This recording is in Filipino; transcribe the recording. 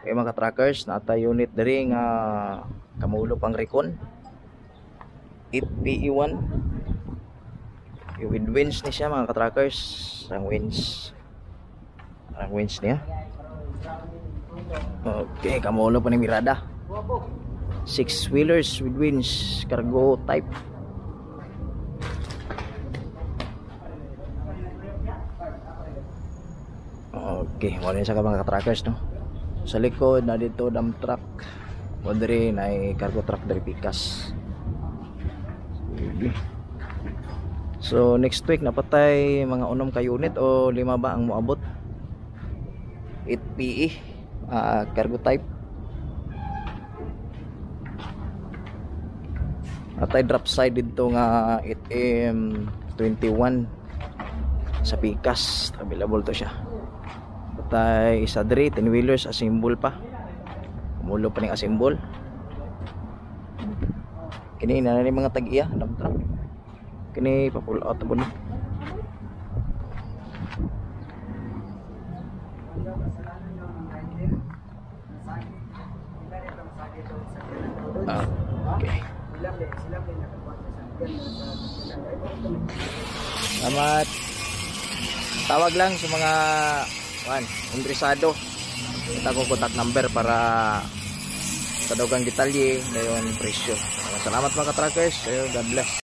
Okay mga ka-trackers, nata unit diri nga kamulo pang recon 8PE1 with winch ni siya mga ka-trackers. Ang winch niya. Okay, kamulo pa ni Mirada 6 wheelers with winch, cargo type. Okay, wala sa mga ka-trackers, no? Sa likod na dito dump truck, o diri na cargo truck dari pikas. So next week napatay mga unom ka unit o 5 ba ang moabot. 8PE cargo type. Atay drop side dito nga 8M21 sa pikas, available to siya. Patay isa diri 10 wheelers assemble pa, mulo pa ning assemble. Kini na ni mga tag-iya dump truck, kini pa pull out mo. Okay, salamat. Tawag lang sa mga interesado, ito ko contact number para sa dagang detalye ngayon presyo. Salamat mga ka-trackers, God bless.